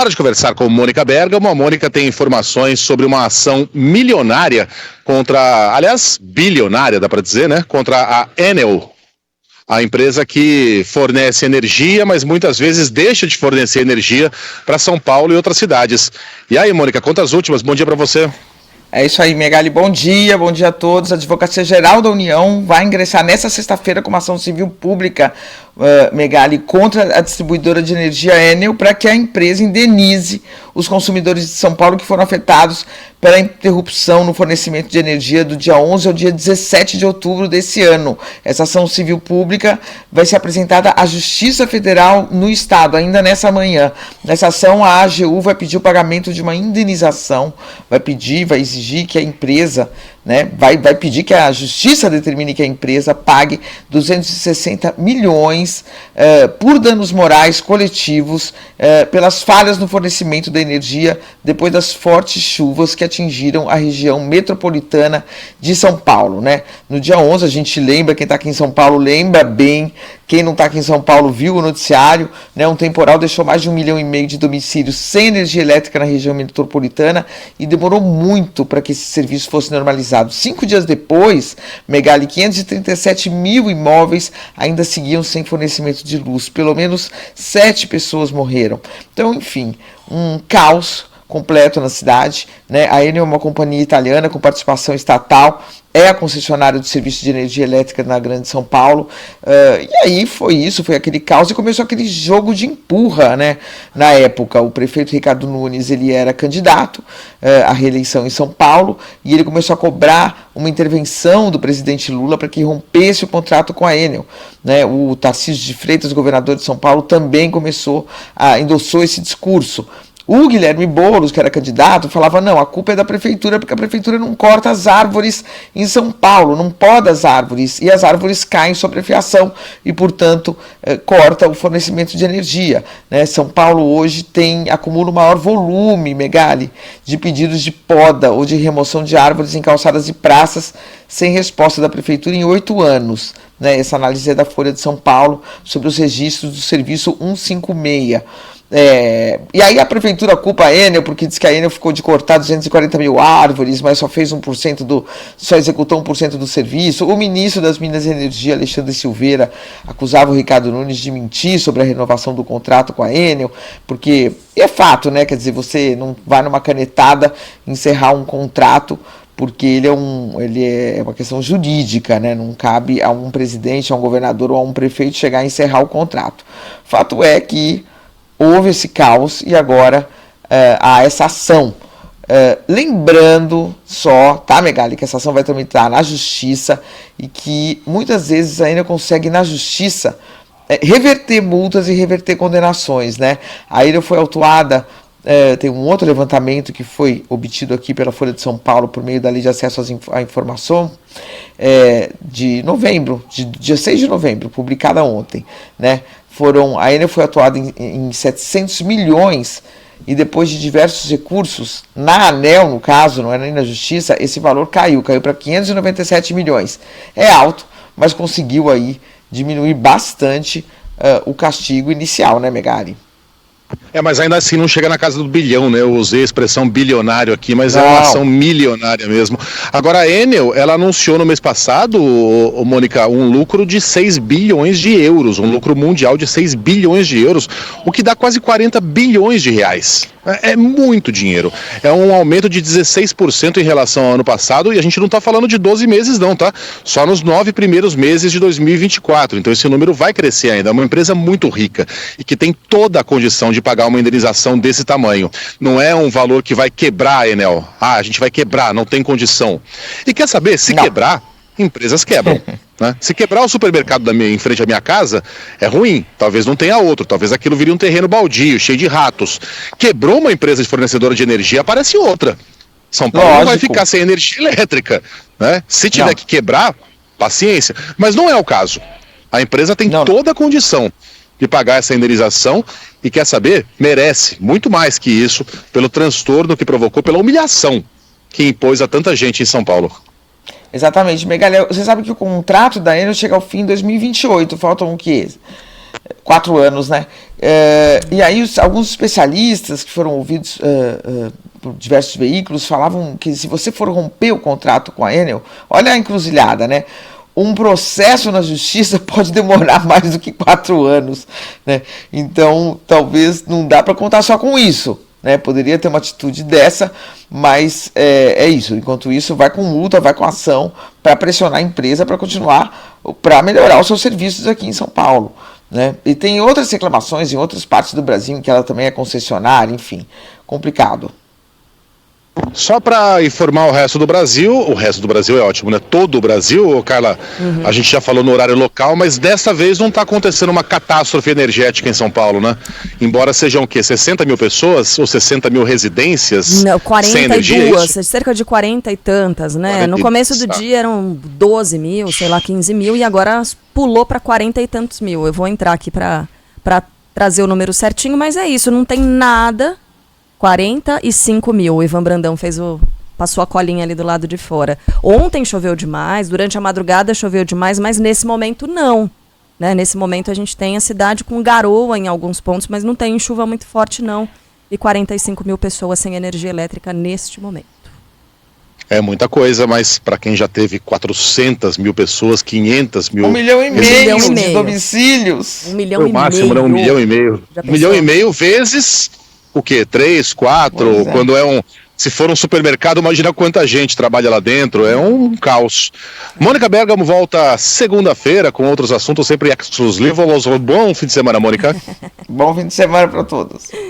Hora de conversar com Mônica Bergamo. A Mônica tem informações sobre uma ação milionária contra, aliás, bilionária, dá para dizer, né? Contra a Enel, a empresa que fornece energia, mas muitas vezes deixa de fornecer energia para São Paulo e outras cidades. E aí, Mônica, conta as últimas. Bom dia para você. É isso aí, Megali. Bom dia a todos. A Advocacia Geral da União vai ingressar nesta sexta-feira com uma ação civil pública, Megali, contra a distribuidora de energia Enel, para que a empresa indenize os consumidores de São Paulo que foram afetados pela interrupção no fornecimento de energia do dia 11 ao dia 17 de outubro desse ano. Essa ação civil pública vai ser apresentada à Justiça Federal no Estado, ainda nessa manhã. Nessa ação, a AGU vai pedir o pagamento de uma indenização, vai exigir que a empresa, vai pedir que a Justiça determine que a empresa pague 260 milhões por danos morais coletivos pelas falhas no fornecimento da energia depois das fortes chuvas que atingiram a região metropolitana de São Paulo, No dia 11, a gente lembra, quem está aqui em São Paulo lembra bem, quem não está aqui em São Paulo viu o noticiário, um temporal deixou mais de 1,5 milhão de domicílios sem energia elétrica na região metropolitana e demorou muito para que esse serviço fosse normalizado. 5 dias depois, Megali, 537 mil imóveis ainda seguiam sem fornecimento de luz. Pelo menos 7 pessoas morreram. Então, enfim, um caos completo na cidade, A Enel é uma companhia italiana com participação estatal, é a concessionária do serviço de energia elétrica na Grande São Paulo, e aí foi aquele caos e começou aquele jogo de empurra, Na época, o prefeito Ricardo Nunes, ele era candidato à reeleição em São Paulo, e ele começou a cobrar uma intervenção do presidente Lula para que rompesse o contrato com a Enel, O Tarcísio de Freitas, governador de São Paulo, também endossou esse discurso. O Guilherme Boulos, que era candidato, falava, não, a culpa é da prefeitura, porque a prefeitura não corta as árvores em São Paulo, não poda as árvores, e as árvores caem sobre a fiação e, portanto, corta o fornecimento de energia. São Paulo hoje acumula o maior volume, Megali, de pedidos de poda ou de remoção de árvores em calçadas e praças sem resposta da prefeitura em 8 anos. Essa análise é da Folha de São Paulo sobre os registros do serviço 156. E aí a prefeitura culpa a Enel, porque diz que a Enel ficou de cortar 240 mil árvores, mas só executou 1% do serviço. O ministro das Minas e Energia, Alexandre Silveira, acusava o Ricardo Nunes de mentir sobre a renovação do contrato com a Enel, porque é fato, Quer dizer, você não vai numa canetada encerrar um contrato, porque ele é uma questão jurídica, Não cabe a um presidente, a um governador ou a um prefeito chegar a encerrar o contrato. Fato é que houve esse caos e agora há essa ação. Lembrando só, tá, Megali, que essa ação vai tramitar na justiça e que muitas vezes ainda consegue na justiça reverter multas e reverter condenações, A Enel foi autuada, tem um outro levantamento que foi obtido aqui pela Folha de São Paulo por meio da Lei de Acesso à Informação, de novembro, dia 6 de novembro, publicada ontem, A Enel foi atuada em 700 milhões e depois de diversos recursos, na ANEEL, no caso, não era nem na Justiça, esse valor caiu para 597 milhões. É alto, mas conseguiu aí diminuir bastante o castigo inicial, Megali? Mas ainda assim não chega na casa do bilhão, Eu usei a expressão bilionário aqui, mas é uma ação milionária mesmo. Agora, a Enel, ela anunciou no mês passado, Mônica, um lucro de 6 bilhões de euros, um lucro mundial de 6 bilhões de euros, o que dá quase 40 bilhões de reais. É muito dinheiro. É um aumento de 16% em relação ao ano passado, e a gente não está falando de 12 meses não, tá? Só nos 9 primeiros meses de 2024. Então esse número vai crescer ainda. É uma empresa muito rica e que tem toda a condição de pagar uma indenização desse tamanho. Não é um valor que vai quebrar a Enel. A gente vai quebrar, não tem condição. E quer saber, se quebrar, empresas quebram. Se quebrar o supermercado em frente à minha casa, é ruim. Talvez não tenha outro. Talvez aquilo vire um terreno baldio, cheio de ratos. Quebrou uma empresa de fornecedora de energia, aparece outra. São Paulo não vai ficar sem energia elétrica. Se tiver que quebrar, paciência. Mas não é o caso. A empresa tem toda a condição de pagar essa indenização e, quer saber, merece muito mais que isso pelo transtorno que provocou, pela humilhação que impôs a tanta gente em São Paulo. Exatamente, Megali. Você sabe que o contrato da Enel chega ao fim em 2028, faltam o quê? 4 anos, né? E aí alguns especialistas que foram ouvidos por diversos veículos falavam que se você for romper o contrato com a Enel, olha a encruzilhada, né? Um processo na justiça pode demorar mais do que 4 anos, né? Então, talvez não dá para contar só com isso, né? Poderia ter uma atitude dessa, mas é isso. Enquanto isso, vai com multa, vai com ação para pressionar a empresa para continuar, para melhorar os seus serviços aqui em São Paulo, né? E tem outras reclamações em outras partes do Brasil em que ela também é concessionária, enfim, complicado. Só para informar o resto do Brasil é ótimo, né? Todo o Brasil, Carla, a gente já falou no horário local, mas dessa vez não está acontecendo uma catástrofe energética em São Paulo, né? Embora sejam o quê? 60 mil pessoas ou 60 mil residências? Não, 42, cerca de 40 e tantas, né? No começo do dia eram 12 mil, sei lá, 15 mil, e agora pulou para 40 e tantos mil. Eu vou entrar aqui para trazer o número certinho, mas é isso, não tem nada. 45 mil, o Ivan Brandão passou a colinha ali do lado de fora. Ontem choveu demais, durante a madrugada choveu demais, mas nesse momento não. Né? Nesse momento a gente tem a cidade com garoa em alguns pontos, mas não tem chuva muito forte não. E 45 mil pessoas sem energia elétrica neste momento. É muita coisa, mas para quem já teve 400 mil pessoas, 500 mil... 1,5 milhão de domicílios. 1,5 milhão. O máximo, né? 1,5 milhão. 1,5 milhão vezes... O quê? 3, 4? Quando se for um supermercado, imagina quanta gente trabalha lá dentro. É um caos. Mônica Bergamo volta segunda-feira com outros assuntos sempre exclusivos. Bom fim de semana, Mônica. Bom fim de semana para todos.